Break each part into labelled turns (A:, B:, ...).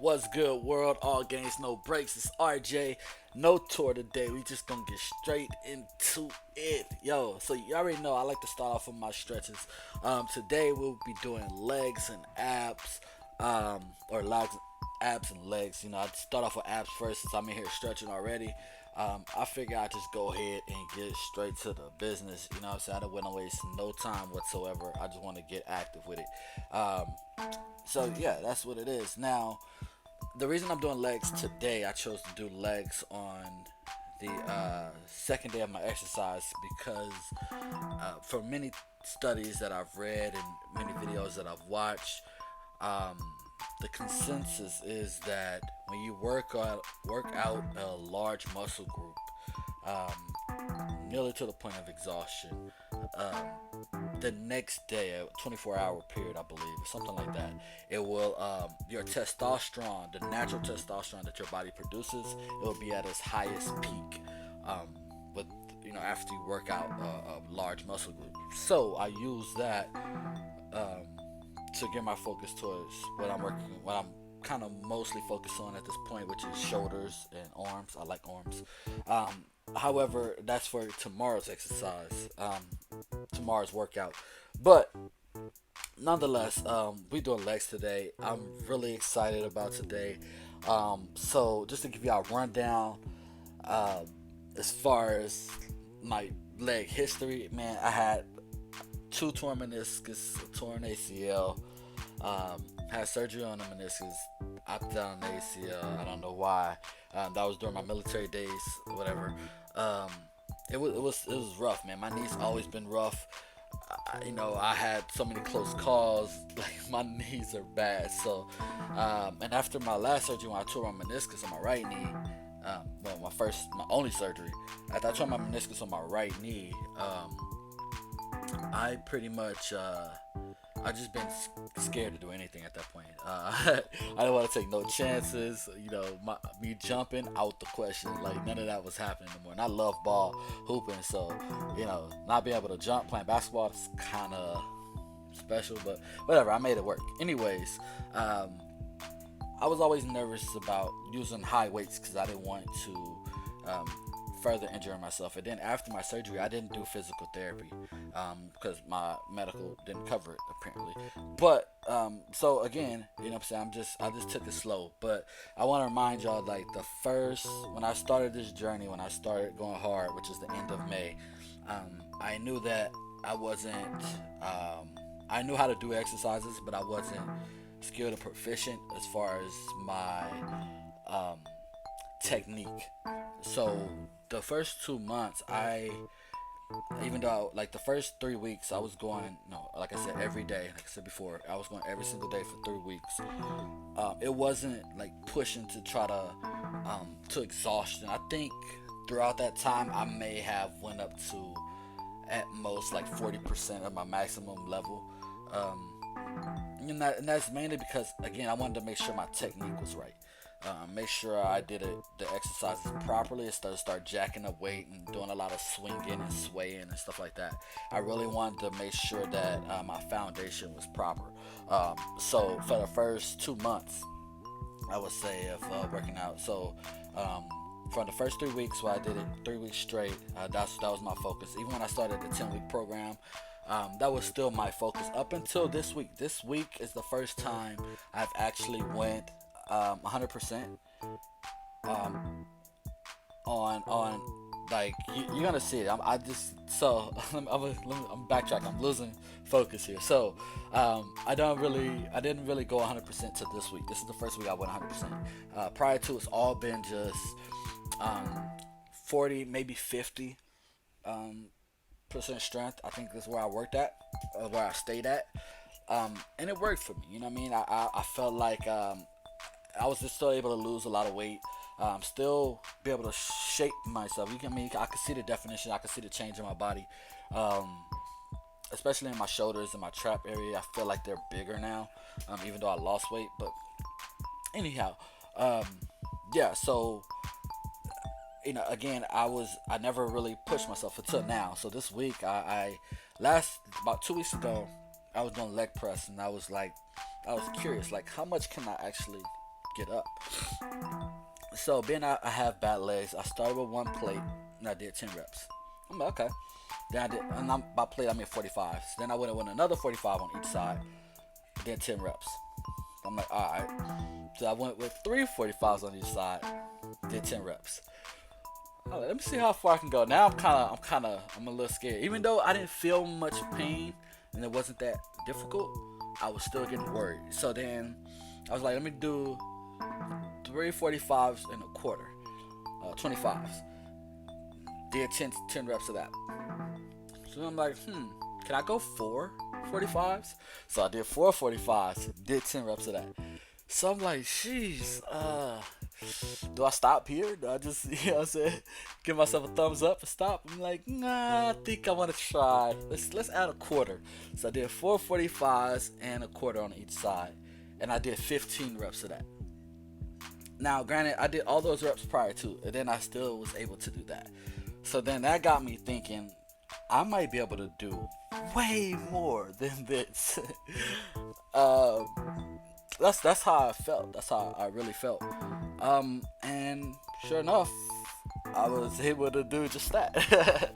A: What's good, world? All games, no breaks. It's RJ. No tour today. We just gonna get straight into it. Yo, so you already know I like to start off with my stretches. Today we'll be doing legs and abs, or legs, abs and legs. I start off with abs first since I'm in here stretching already. I figure I just go ahead and get straight to the business. You know what I'm saying? I don't want to waste no time whatsoever. I just want to get active with it. So yeah, that's what it is. Now, the reason I'm doing legs today, I chose to do legs on the second day of my exercise because for many studies that I've read and many videos that I've watched, um, the consensus is that when you work out a large muscle group, nearly to the point of exhaustion, the next day, a 24-hour period, I believe, or something like that, it will your testosterone, the natural testosterone that your body produces, it will be at its highest peak. With after you work out a large muscle group. So I use that um, to get my focus towards what I'm kind of mostly focused on at this point, which is shoulders and arms. I like arms. However, that's for tomorrow's exercise, tomorrow's workout. But nonetheless, we doing legs today. I'm really excited about today. So just to give you a rundown, uh, as far as my leg history, man, I had two torn meniscus, a torn ACL, had surgery on the meniscus, opted out on the ACL. I don't know why. That was during my military days, whatever. Um, it was rough, man. My knees always been rough. I had so many close calls. Like my knees are bad. So, and after my last surgery, when I tore my meniscus on my right knee, well, my only surgery, after I tore my meniscus on my right knee, I pretty much I just been scared to do anything at that point. I didn't want to take no chances. Me jumping out the question. Like none of that was happening anymore. And I love ball hooping, so not being able to jump playing basketball is kind of special. But whatever, I made it work. Anyways, I was always nervous about using high weights because I didn't want to further injure myself. And then after my surgery, I didn't do physical therapy because my medical didn't cover it apparently. But so again, what I'm saying, I just took it slow. But I want to remind y'all, like when I started this journey, when I started going hard, which is the end of May, I knew that I wasn't. I knew how to do exercises, but I wasn't skilled and proficient as far as my um, technique. So the first 2 months, even though like the first 3 weeks, I was going, like I said, every day. Like I said before, I was going every single day for 3 weeks. It wasn't like pushing to try to exhaustion. I think throughout that time, I may have went up to at most like 40% of my maximum level. And that's mainly because, again, I wanted to make sure my technique was right. Make sure I did the exercises properly instead of start jacking up weight and doing a lot of swinging and swaying and stuff like that. I really wanted to make sure that my foundation was proper. So for the first 2 months, I would say, of working out. So from the first 3 weeks, where I did it 3 weeks straight, that was my focus. Even when I started the 10-week program, that was still my focus up until this week. This week is the first time I've actually went 100% on like you're gonna see it. I just so I'm backtracking. I'm losing focus here. So I didn't really go 100% to this week. This is the first week I went 100%. Prior to, it's all been just 40, maybe 50 percent strength. I think that's where I worked at, where I stayed at, and it worked for me. You know what I mean? I felt like I was just still able to lose a lot of weight, still be able to shape myself. I could see the definition, I could see the change in my body, especially in my shoulders and my trap area. I feel like they're bigger now, even though I lost weight. But anyhow, yeah. So again, I never really pushed myself until now. So this week, I last about 2 weeks ago, I was doing leg press, and I was curious, like how much can I actually get up. So being I have bad legs, I started with one plate and I did 10 reps. I'm like, okay. Then I did, and by plate I mean 45s. Then I went with another 45 on each side, then 10 reps. I'm like, all right. So I went with three 45s on each side, did 10 reps. I'm like, let me see how far I can go. Now I'm a little scared. Even though I didn't feel much pain and it wasn't that difficult, I was still getting worried. So then I was like, let me do three 45s and a quarter, 25s. Did 10 reps of that. So I'm like, can I go four 45s? So I did four 45s, did 10 reps of that. So I'm like, jeez, do I stop here? Do I just, you know what I'm saying, give myself a thumbs up and stop? I'm like, nah, I think I want to try. Let's add a quarter. So I did four 45s and a quarter on each side. And I did 15 reps of that. Now, granted, I did all those reps prior to, and then I still was able to do that. So then that got me thinking, I might be able to do way more than this. That's how I felt. That's how I really felt. And sure enough, I was able to do just that.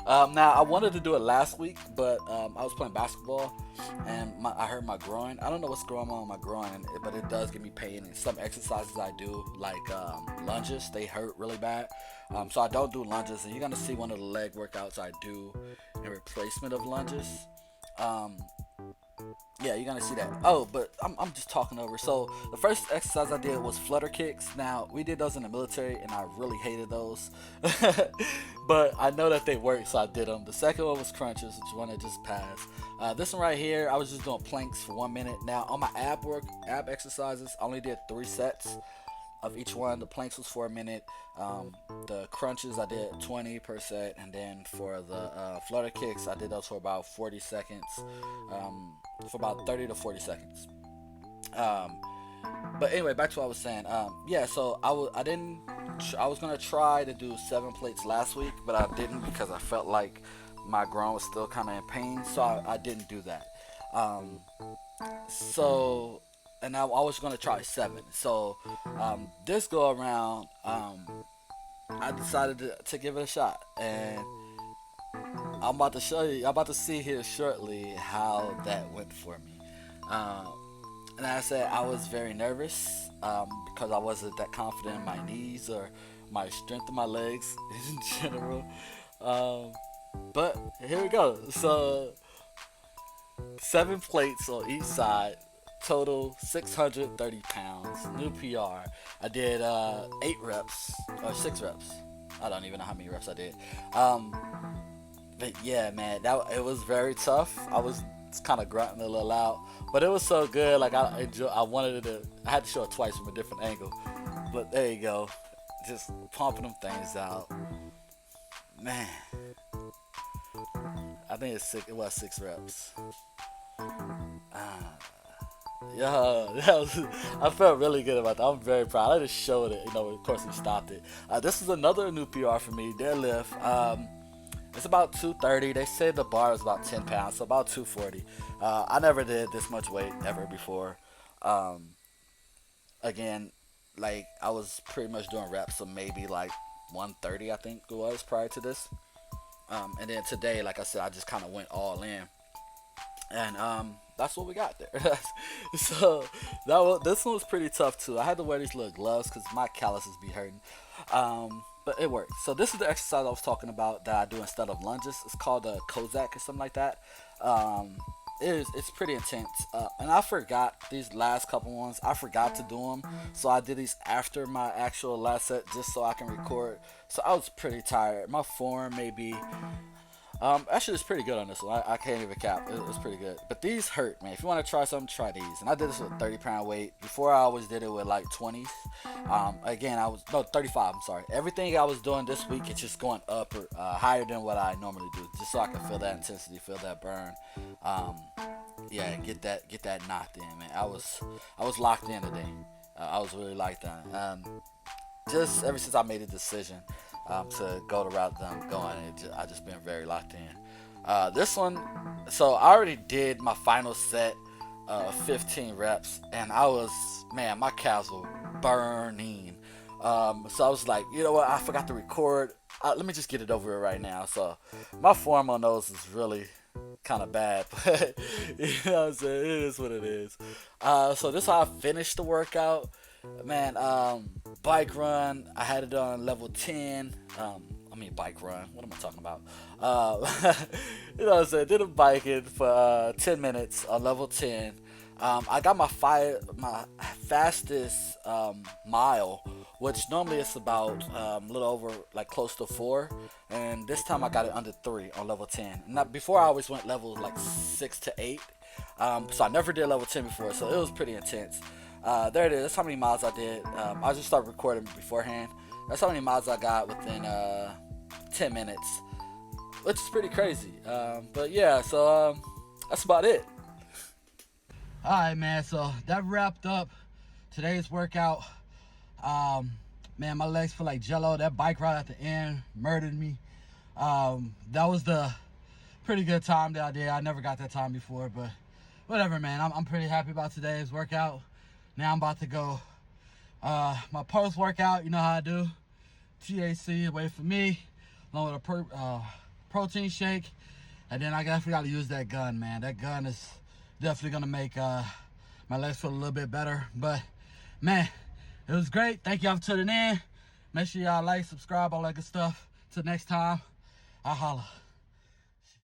A: Now I wanted to do it last week, but I was playing basketball and I hurt my groin. I don't know what's going on with my groin, but it does give me pain. And some exercises I do, like lunges, they hurt really bad. So I don't do lunges, and you're gonna see one of the leg workouts I do in replacement of lunges. Yeah, you're gonna see that. Oh, but I'm just talking over. So the first exercise I did was flutter kicks. Now we did those in the military, and I really hated those. But I know that they work, so I did them. The second one was crunches, which one I just passed. This one right here, I was just doing planks for 1 minute. Now on my ab exercises, I only did 3 sets of each one. The planks was for a minute. The crunches I did 20 per set, and then for the flutter kicks I did those for about 40 seconds, for about 30 to 40 seconds. But anyway, back to what I was saying. Yeah, so I was gonna try to do 7 plates last week, but I didn't because I felt like my groin was still kind of in pain, so I didn't do that. And I was gonna try 7. So this go around, I decided to give it a shot, and I'm about to show you. I'm about to see here shortly how that went for me. And like I said, I was very nervous because I wasn't that confident in my knees or my strength of my legs in general. But here we go. So 7 plates on each side. Total 630 pounds, new PR. I did 8 reps or 6 reps. I don't even know how many reps I did. But yeah, man, it was very tough. I was kind of grunting a little out, but it was so good. Like I had to show it twice from a different angle. But there you go, just pumping them things out, man. I think it was 6 reps. Yeah, I felt really good about that. I'm very proud. I just showed it. Of course we stopped it. This is another new PR for me. Deadlift. It's about 230. They say the bar is about 10 pounds, so about 240. I never did this much weight ever before. Again, like I was pretty much doing reps, so maybe like 130 I think it was prior to this. And then today, like I said, I just kind of went all in. And that's what we got there. So this one was pretty tough too. I had to wear these little gloves because my calluses be hurting. But it worked. So this is the exercise I was talking about that I do instead of lunges. It's called a Kozak or something like that. It's pretty intense. And I forgot these last couple ones. I forgot to do them. So I did these after my actual last set just so I can record. So I was pretty tired. My form maybe... actually, it's pretty good on this one. I can't even cap. It was pretty good. But these hurt, man. If you want to try something, try these. And I did this with 30-pound weight. Before, I always did it with like 20s. Again, 35. I'm sorry. Everything I was doing this week, it's just going up or higher than what I normally do, just so I can feel that intensity, feel that burn. Yeah, get that knocked in, man. I was locked in today. I was really locked in. Just ever since I made a decision to go the route that I'm going, I just been very locked in. This one, so I already did my final set of 15 reps, and my calves were burning. So I was like, you know what? I forgot to record. Let me just get it over with right now. So my form on those is really kind of bad, but you know what I'm saying? It is what it is. So this is how I finished the workout. Man, bike run. I had it on level 10. Bike run. What am I talking about? You know what I'm saying? Did a biking for 10 minutes on level 10. I got my fastest mile, which normally it's about a little over, like close to 4, and this time I got it under 3 on level 10. Now before I always went level like 6 to 8, so I never did level 10 before, so it was pretty intense. There it is. That's how many miles I did. I just started recording beforehand. That's how many miles I got within 10 minutes, which is pretty crazy. But yeah, so that's about it. Alright, man, so that wrapped up today's workout. Man, my legs feel like jello. That bike ride at the end murdered me. That was the pretty good time that I did. I never got that time before, but whatever, man. I'm pretty happy about today's workout. Now I'm about to go my post-workout. You know how I do. THC, wait for me, along with a protein shake. And then I guess we got to use that gun, man. That gun is definitely going to make my legs feel a little bit better. But, man, it was great. Thank y'all for tuning in. Make sure y'all like, subscribe, all that good stuff. Till next time, I'll holla.